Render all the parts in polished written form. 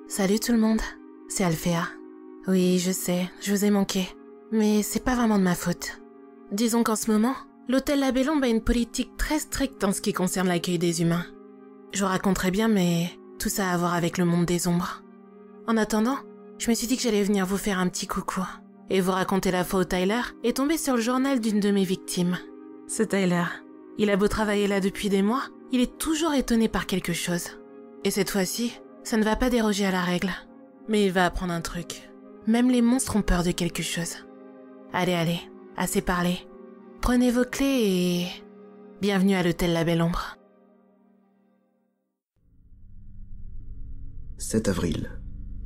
Salut tout le monde, c'est Alphéa. Oui, je sais, je vous ai manqué, mais c'est pas vraiment de ma faute. Disons qu'en ce moment, l'hôtel La Belle Ombre a une politique très stricte en ce qui concerne l'accueil des humains. Je vous raconterai bien, mais tout ça a à voir avec le monde des ombres. En attendant, je me suis dit que j'allais venir vous faire un petit coucou et vous raconter la fois où Tyler est tombé sur le journal d'une de mes victimes. Ce Tyler, il a beau travailler là depuis des mois, il est toujours étonné par quelque chose. Et cette fois-ci, ça ne va pas déroger à la règle. Mais il va apprendre un truc. Même les monstres ont peur de quelque chose. Allez, assez parlé. Prenez vos clés et... bienvenue à l'hôtel La Belle Ombre. 7 avril.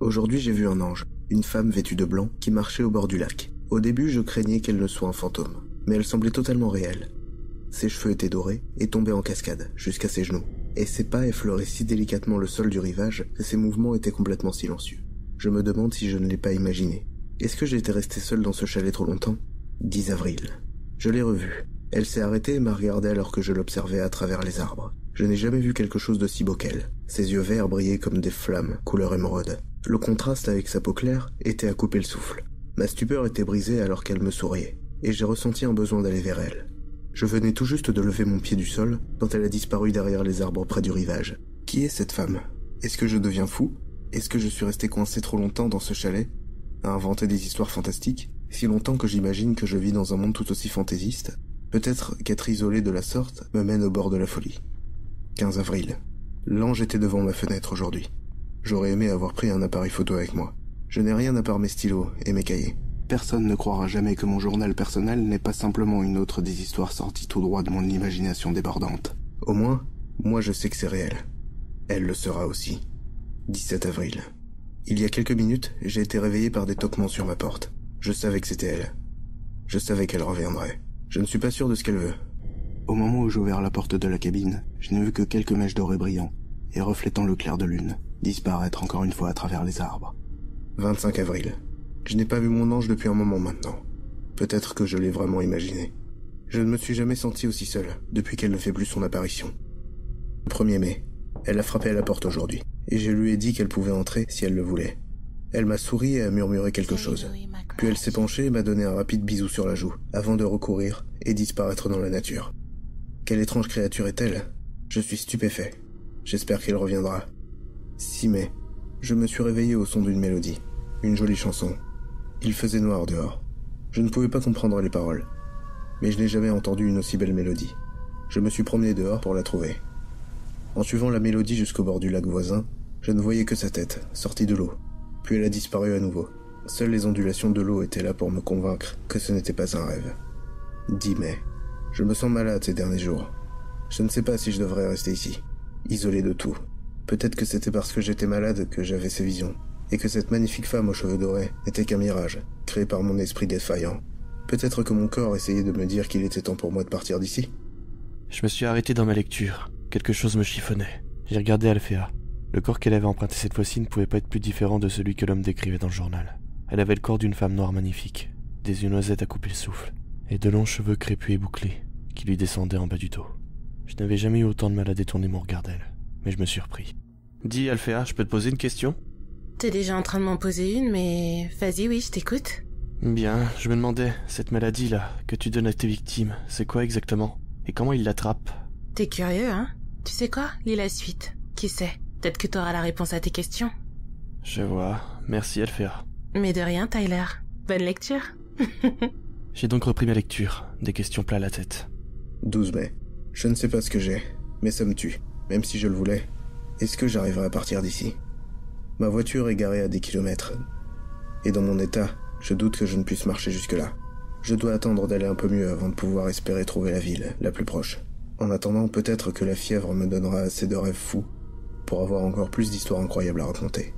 Aujourd'hui j'ai vu un ange, une femme vêtue de blanc qui marchait au bord du lac. Au début je craignais qu'elle ne soit un fantôme, mais elle semblait totalement réelle. Ses cheveux étaient dorés et tombaient en cascade, jusqu'à ses genoux, et ses pas effleuraient si délicatement le sol du rivage que ses mouvements étaient complètement silencieux. Je me demande si je ne l'ai pas imaginé. Est-ce que j'ai été resté seul dans ce chalet trop longtemps ? 10 avril. Je l'ai revue. Elle s'est arrêtée et m'a regardé alors que je l'observais à travers les arbres. Je n'ai jamais vu quelque chose de si beau qu'elle. Ses yeux verts brillaient comme des flammes, couleur émeraude. Le contraste avec sa peau claire était à couper le souffle. Ma stupeur était brisée alors qu'elle me souriait, et j'ai ressenti un besoin d'aller vers elle. Je venais tout juste de lever mon pied du sol quand elle a disparu derrière les arbres près du rivage. Qui est cette femme ? Est-ce que je deviens fou ? Est-ce que je suis resté coincé trop longtemps dans ce chalet, à inventer des histoires fantastiques ? Si longtemps que j'imagine que je vis dans un monde tout aussi fantaisiste ? Peut-être qu'être isolé de la sorte me mène au bord de la folie. 15 avril. L'ange était devant ma fenêtre aujourd'hui. J'aurais aimé avoir pris un appareil photo avec moi. Je n'ai rien à part mes stylos et mes cahiers. Personne ne croira jamais que mon journal personnel n'est pas simplement une autre des histoires sorties tout droit de mon imagination débordante. Au moins, moi je sais que c'est réel. Elle le sera aussi. 17 avril. Il y a quelques minutes, j'ai été réveillé par des toquements sur ma porte. Je savais que c'était elle. Je savais qu'elle reviendrait. Je ne suis pas sûr de ce qu'elle veut. Au moment où j'ai ouvert la porte de la cabine, je n'ai vu que quelques mèches dorées brillant et reflétant le clair de lune, disparaître encore une fois à travers les arbres. 25 avril. Je n'ai pas vu mon ange depuis un moment maintenant. Peut-être que je l'ai vraiment imaginé. Je ne me suis jamais senti aussi seul depuis qu'elle ne fait plus son apparition. Le 1er mai, elle a frappé à la porte aujourd'hui, et je lui ai dit qu'elle pouvait entrer si elle le voulait. Elle m'a souri et a murmuré quelque chose. Puis elle s'est penchée et m'a donné un rapide bisou sur la joue, avant de recourir et disparaître dans la nature. Quelle étrange créature est-elle ? Je suis stupéfait. J'espère qu'elle reviendra. 6 mai. Je me suis réveillé au son d'une mélodie. Une jolie chanson. Il faisait noir dehors. Je ne pouvais pas comprendre les paroles. Mais je n'ai jamais entendu une aussi belle mélodie. Je me suis promené dehors pour la trouver. En suivant la mélodie jusqu'au bord du lac voisin, je ne voyais que sa tête, sortie de l'eau. Puis elle a disparu à nouveau. Seules les ondulations de l'eau étaient là pour me convaincre que ce n'était pas un rêve. 10 mai. Je me sens malade ces derniers jours. Je ne sais pas si je devrais rester ici, isolé de tout. Peut-être que c'était parce que j'étais malade que j'avais ces visions, et que cette magnifique femme aux cheveux dorés n'était qu'un mirage, créé par mon esprit défaillant. Peut-être que mon corps essayait de me dire qu'il était temps pour moi de partir d'ici. Je me suis arrêté dans ma lecture. Quelque chose me chiffonnait. J'ai regardé Alphéa. Le corps qu'elle avait emprunté cette fois-ci ne pouvait pas être plus différent de celui que l'homme décrivait dans le journal. Elle avait le corps d'une femme noire magnifique, des yeux noisettes à couper le souffle, et de longs cheveux crépus et bouclés qui lui descendaient en bas du dos. Je n'avais jamais eu autant de mal à détourner mon regard d'elle, mais je me suis repris. Dis Alphéa, je peux te poser une question ? T'es déjà en train de m'en poser une, mais... vas-y, oui, je t'écoute. Bien, je me demandais, cette maladie-là, que tu donnes à tes victimes, c'est quoi exactement ? Et comment ils l'attrapent ? T'es curieux, hein ? Tu sais quoi ? Lis la suite. Qui sait ? Peut-être que t'auras la réponse à tes questions. Je vois. Merci Alphéa. Mais de rien, Tyler. Bonne lecture. J'ai donc repris ma lecture, des questions plein la tête. 12 mai. Je ne sais pas ce que j'ai, mais ça me tue, même si je le voulais. Est-ce que j'arriverai à partir d'ici ? Ma voiture est garée à des kilomètres. Et dans mon état, je doute que je ne puisse marcher jusque-là. Je dois attendre d'aller un peu mieux avant de pouvoir espérer trouver la ville, la plus proche. En attendant, peut-être que la fièvre me donnera assez de rêves fous pour avoir encore plus d'histoires incroyables à raconter.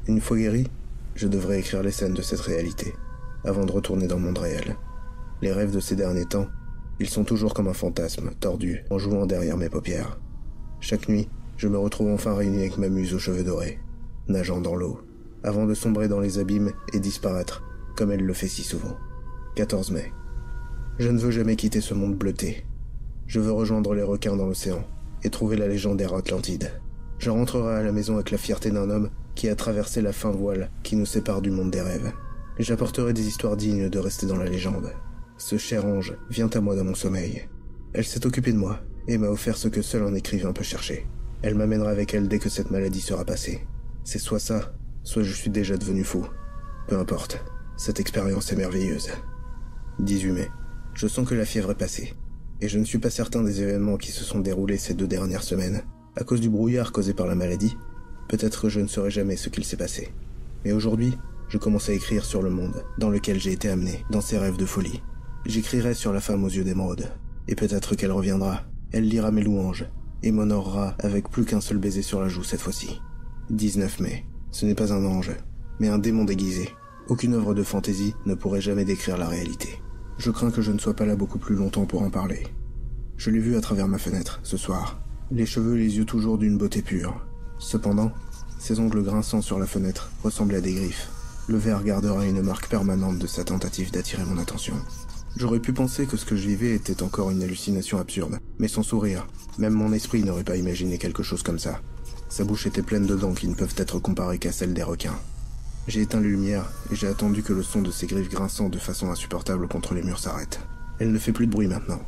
Une fois guéri, je devrais écrire les scènes de cette réalité, avant de retourner dans le monde réel. Les rêves de ces derniers temps, ils sont toujours comme un fantasme, tordu, en jouant derrière mes paupières. Chaque nuit, je me retrouve enfin réuni avec ma muse aux cheveux dorés, nageant dans l'eau, avant de sombrer dans les abîmes et disparaître, comme elle le fait si souvent. 14 mai. Je ne veux jamais quitter ce monde bleuté. Je veux rejoindre les requins dans l'océan, et trouver la légendaire Atlantide. Je rentrerai à la maison avec la fierté d'un homme qui a traversé la fin voile qui nous sépare du monde des rêves. J'apporterai des histoires dignes de rester dans la légende. Ce cher ange vient à moi dans mon sommeil. Elle s'est occupée de moi et m'a offert ce que seul un écrivain peut chercher. Elle m'amènera avec elle dès que cette maladie sera passée. C'est soit ça, soit je suis déjà devenu fou. Peu importe, cette expérience est merveilleuse. 18 mai. Je sens que la fièvre est passée. Et je ne suis pas certain des événements qui se sont déroulés ces 2 dernières semaines. À cause du brouillard causé par la maladie, peut-être que je ne saurai jamais ce qu'il s'est passé. Mais aujourd'hui, je commence à écrire sur le monde dans lequel j'ai été amené, dans ces rêves de folie. J'écrirai sur la femme aux yeux d'émeraude. Et peut-être qu'elle reviendra. Elle lira mes louanges et m'honorera avec plus qu'un seul baiser sur la joue cette fois-ci. 19 mai. Ce n'est pas un ange, mais un démon déguisé. Aucune œuvre de fantaisie ne pourrait jamais décrire la réalité. Je crains que je ne sois pas là beaucoup plus longtemps pour en parler. Je l'ai vu à travers ma fenêtre, ce soir. Les cheveux et les yeux toujours d'une beauté pure. Cependant, ses ongles grinçants sur la fenêtre ressemblaient à des griffes. Le verre gardera une marque permanente de sa tentative d'attirer mon attention. J'aurais pu penser que ce que je vivais était encore une hallucination absurde, mais son sourire, même mon esprit n'aurait pas imaginé quelque chose comme ça. Sa bouche était pleine de dents qui ne peuvent être comparées qu'à celles des requins. J'ai éteint les lumières et j'ai attendu que le son de ses griffes grinçant de façon insupportable contre les murs s'arrête. Elle ne fait plus de bruit maintenant.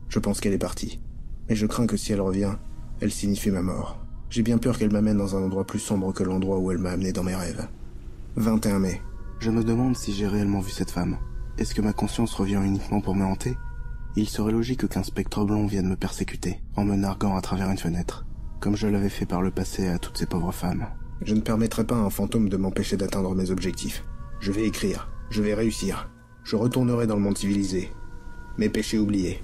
Je pense qu'elle est partie. Mais je crains que si elle revient, elle signifie ma mort. J'ai bien peur qu'elle m'amène dans un endroit plus sombre que l'endroit où elle m'a amené dans mes rêves. 21 mai. Je me demande si j'ai réellement vu cette femme. Est-ce que ma conscience revient uniquement pour me hanter? Il serait logique qu'un spectre blond vienne me persécuter, en me narguant à travers une fenêtre, comme je l'avais fait par le passé à toutes ces pauvres femmes. Je ne permettrai pas à un fantôme de m'empêcher d'atteindre mes objectifs. Je vais écrire, je vais réussir. Je retournerai dans le monde civilisé. Mes péchés oubliés.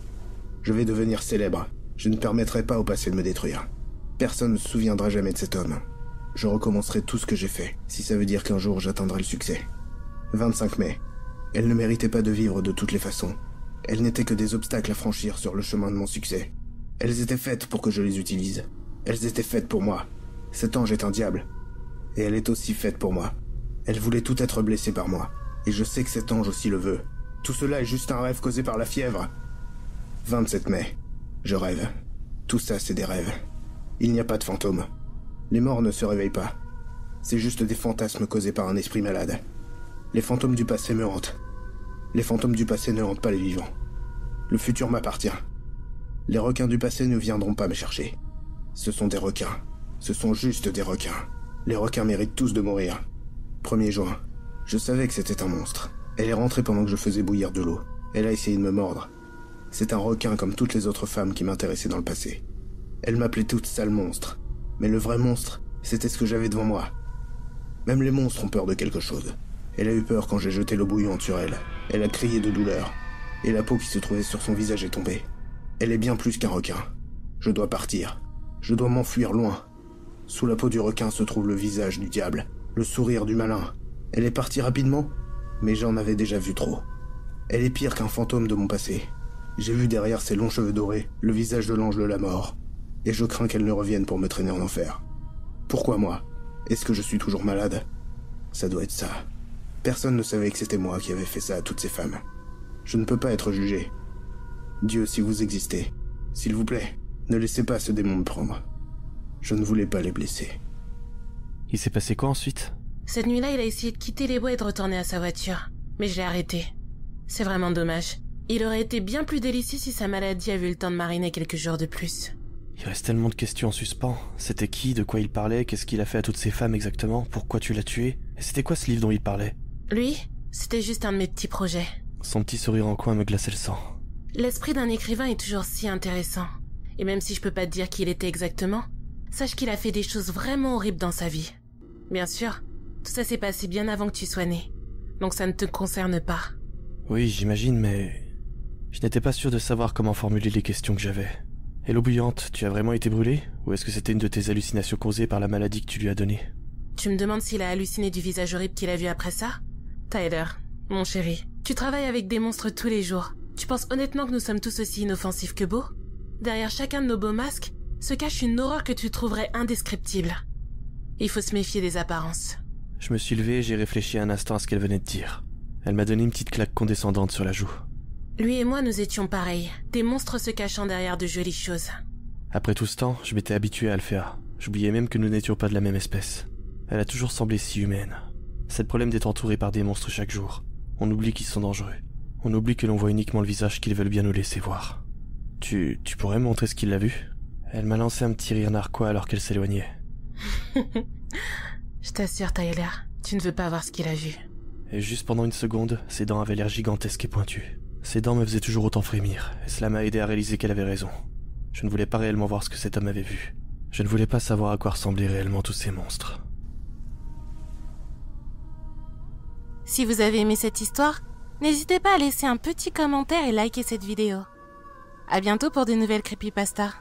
Je vais devenir célèbre. Je ne permettrai pas au passé de me détruire. Personne ne se souviendra jamais de cet homme. Je recommencerai tout ce que j'ai fait, si ça veut dire qu'un jour j'atteindrai le succès. 25 mai. Elle ne méritait pas de vivre de toutes les façons. Elles n'étaient que des obstacles à franchir sur le chemin de mon succès. Elles étaient faites pour que je les utilise. Elles étaient faites pour moi. Cet ange est un diable. Et elle est aussi faite pour moi. Elle voulait tout être blessée par moi. Et je sais que cet ange aussi le veut. Tout cela est juste un rêve causé par la fièvre. 27 mai. Je rêve. Tout ça, c'est des rêves. Il n'y a pas de fantômes. Les morts ne se réveillent pas. C'est juste des fantasmes causés par un esprit malade. Les fantômes du passé me hantent. Les fantômes du passé ne hantent pas les vivants. Le futur m'appartient. Les requins du passé ne viendront pas me chercher. Ce sont des requins. Ce sont juste des requins. Les requins méritent tous de mourir. 1er juin. Je savais que c'était un monstre. Elle est rentrée pendant que je faisais bouillir de l'eau. Elle a essayé de me mordre. C'est un requin comme toutes les autres femmes qui m'intéressaient dans le passé. Elle m'appelait toute sale monstre. Mais le vrai monstre, c'était ce que j'avais devant moi. Même les monstres ont peur de quelque chose. Elle a eu peur quand j'ai jeté l'eau bouillante sur elle. Elle a crié de douleur. Et la peau qui se trouvait sur son visage est tombée. Elle est bien plus qu'un requin. Je dois partir. Je dois m'enfuir loin. Sous la peau du requin se trouve le visage du diable, le sourire du malin. Elle est partie rapidement, mais j'en avais déjà vu trop. Elle est pire qu'un fantôme de mon passé. J'ai vu derrière ses longs cheveux dorés le visage de l'ange de la mort. Et je crains qu'elle ne revienne pour me traîner en enfer. Pourquoi moi? Est-ce que je suis toujours malade? Ça doit être ça. Personne ne savait que c'était moi qui avais fait ça à toutes ces femmes. Je ne peux pas être jugé. Dieu, si vous existez, s'il vous plaît, ne laissez pas ce démon me prendre. Je ne voulais pas les blesser. Il s'est passé quoi ensuite? Cette nuit-là, il a essayé de quitter les bois et de retourner à sa voiture. Mais je l'ai arrêté. C'est vraiment dommage. Il aurait été bien plus délicieux si sa maladie avait eu le temps de mariner quelques jours de plus. Il reste tellement de questions en suspens. C'était qui? De quoi il parlait? Qu'est-ce qu'il a fait à toutes ces femmes exactement? Pourquoi tu l'as tué? Et c'était quoi ce livre dont il parlait? Lui, c'était juste un de mes petits projets. Son petit sourire en coin me glaçait le sang. L'esprit d'un écrivain est toujours si intéressant. Et même si je peux pas te dire qui il était exactement, sache qu'il a fait des choses vraiment horribles dans sa vie. Bien sûr, tout ça s'est passé bien avant que tu sois né. Donc ça ne te concerne pas. Oui, j'imagine, mais... je n'étais pas sûr de savoir comment formuler les questions que j'avais. Et l'eau bouillante, tu as vraiment été brûlé? Ou est-ce que c'était une de tes hallucinations causées par la maladie que tu lui as donnée? Tu me demandes s'il a halluciné du visage horrible qu'il a vu après ça? Tyler, mon chéri, tu travailles avec des monstres tous les jours. Tu penses honnêtement que nous sommes tous aussi inoffensifs que beaux? Derrière chacun de nos beaux masques se cache une horreur que tu trouverais indescriptible. Il faut se méfier des apparences. Je me suis levé et j'ai réfléchi un instant à ce qu'elle venait de dire. Elle m'a donné une petite claque condescendante sur la joue. Lui et moi, nous étions pareils, des monstres se cachant derrière de jolies choses. Après tout ce temps, je m'étais habitué à Alphéa. J'oubliais même que nous n'étions pas de la même espèce. Elle a toujours semblé si humaine. C'est le problème d'être entouré par des monstres chaque jour. On oublie qu'ils sont dangereux. On oublie que l'on voit uniquement le visage qu'ils veulent bien nous laisser voir. Tu pourrais me montrer ce qu'il a vu? Elle m'a lancé un petit rire narquois alors qu'elle s'éloignait. Je t'assure, Tyler, tu ne veux pas voir ce qu'il a vu. Et juste pendant une seconde, ses dents avaient l'air gigantesques et pointues. Ses dents me faisaient toujours autant frémir, et cela m'a aidé à réaliser qu'elle avait raison. Je ne voulais pas réellement voir ce que cet homme avait vu. Je ne voulais pas savoir à quoi ressemblaient réellement tous ces monstres. Si vous avez aimé cette histoire, n'hésitez pas à laisser un petit commentaire et liker cette vidéo. À bientôt pour de nouvelles creepypastas.